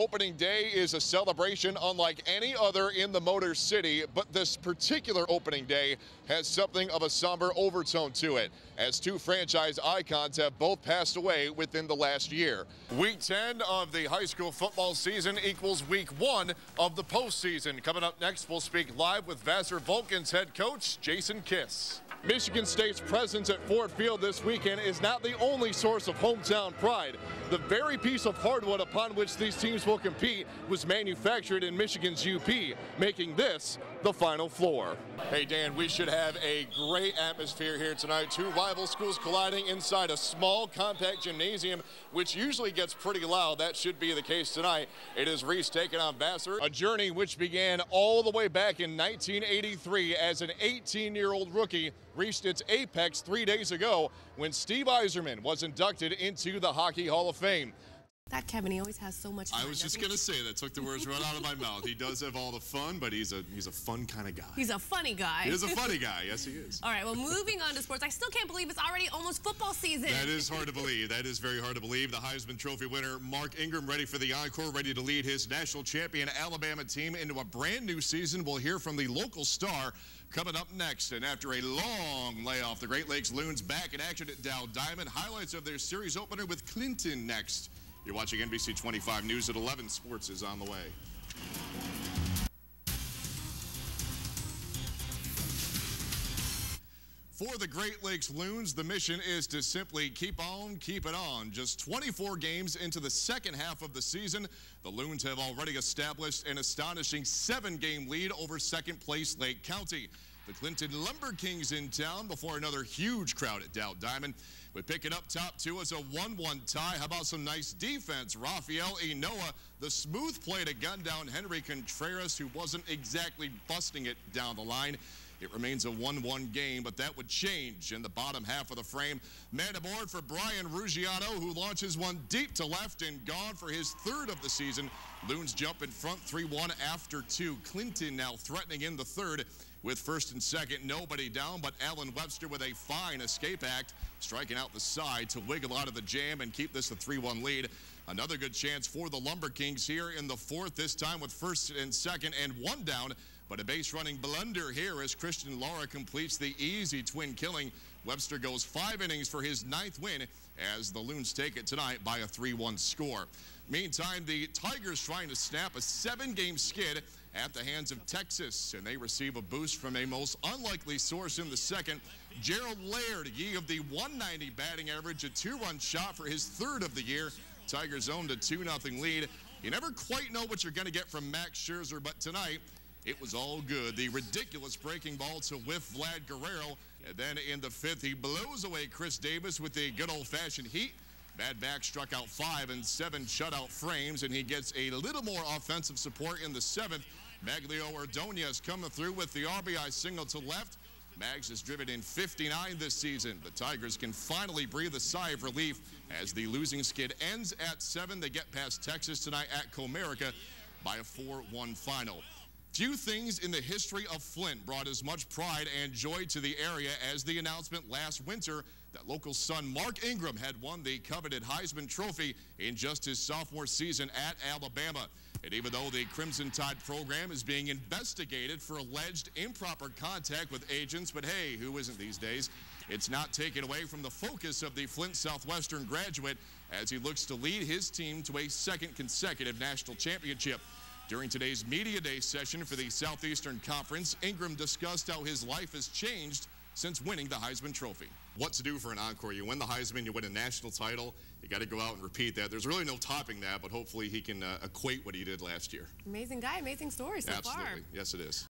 Opening day is a celebration unlike any other in the Motor City, but this particular opening day has something of a somber overtone to it, as two franchise icons have both passed away within the last year. Week 10 of the high school football season equals week 1 of the postseason. Coming up next, we'll speak live with Vassar Vulcan's head coach, Jason Kiss. Michigan State's presence at Ford Field this weekend is not the only source of hometown pride. The very piece of hardwood upon which these teams will compete was manufactured in Michigan's UP, making this the Final Floor. Hey Dan, we should have a great atmosphere here tonight. Two rival schools colliding inside a small, compact gymnasium, which usually gets pretty loud. That should be the case tonight. It is Reese taking on Vassar, a journey which began all the way back in 1983 as an 18-year-old rookie reached its apex 3 days ago when Steve Yzerman was inducted into the Hockey Hall of Fame. That Kevin, he always has so much fun. I was just going to say that. Took the words right out of my mouth. He does have all the fun, but he's a fun kind of guy. He's a funny guy. He is a funny guy. Yes, he is. All right, well, moving on to sports. I still can't believe it's already almost football season. That is hard to believe. That is very hard to believe. The Heisman Trophy winner, Mark Ingram, ready for the encore, ready to lead his national champion Alabama team into a brand new season. We'll hear from the local star coming up next. And after a long layoff, the Great Lakes Loons back in action at Dow Diamond. Highlights of their series opener with Clinton next. You're watching NBC 25 News at 11. Sports is on the way. For the Great Lakes Loons, the mission is to simply keep on, keep it on. Just 24 games into the second half of the season, the Loons have already established an astonishing 7-game lead over second-place Lake County. The Clinton Lumber Kings in town before another huge crowd at Dow Diamond. We pick it up top two as a 1-1 tie. How about some nice defense? Rafael Enoa, the smooth play to gun down Henry Contreras, who wasn't exactly busting it down the line. It remains a 1-1 game, but that would change in the bottom half of the frame. Man aboard for Brian Ruggiano, who launches one deep to left and gone for his third of the season. Loons jump in front 3-1 after 2. Clinton now threatening in the third with first and second. Nobody down, but Allen Webster with a fine escape act, striking out the side to wiggle out of the jam and keep this a 3-1 lead. Another good chance for the Lumber Kings here in the fourth, this time with first and second and one down. But a base running blunder here as Christian Lara completes the easy twin killing. Webster goes 5 innings for his 9th win as the Loons take it tonight by a 3-1 score. Meantime, the Tigers trying to snap a 7-game skid at the hands of Texas, and they receive a boost from a most unlikely source in the second. Gerald Laird, ye of the 190 batting average, a 2-run shot for his 3rd of the year. Tigers owned a 2-0 lead. You never quite know what you're going to get from Max Scherzer, but tonight it was all good. The ridiculous breaking ball to whiff Vlad Guerrero, and then in the 5th, he blows away Chris Davis with the good old-fashioned heat. Bad back struck out 5 and 7 shutout frames, and he gets a little more offensive support in the 7th. Maglio Ordonez coming through with the RBI single to left. Mags has driven in 59 this season. The Tigers can finally breathe a sigh of relief as the losing skid ends at 7. They get past Texas tonight at Comerica by a 4-1 final. Few things in the history of Flint brought as much pride and joy to the area as the announcement last winter that local son Mark Ingram had won the coveted Heisman Trophy in just his sophomore season at Alabama. And even though the Crimson Tide program is being investigated for alleged improper contact with agents, but hey, who isn't these days? It's not taken away from the focus of the Flint Southwestern graduate as he looks to lead his team to a 2nd consecutive national championship. During today's Media Day session for the Southeastern Conference, Ingram discussed how his life has changed since winning the Heisman Trophy. What to do for an encore? You win the Heisman, you win a national title, you got to go out and repeat that. There's really no topping that, but hopefully he can equate what he did last year. Amazing guy, amazing story so far. Absolutely. Yes, it is.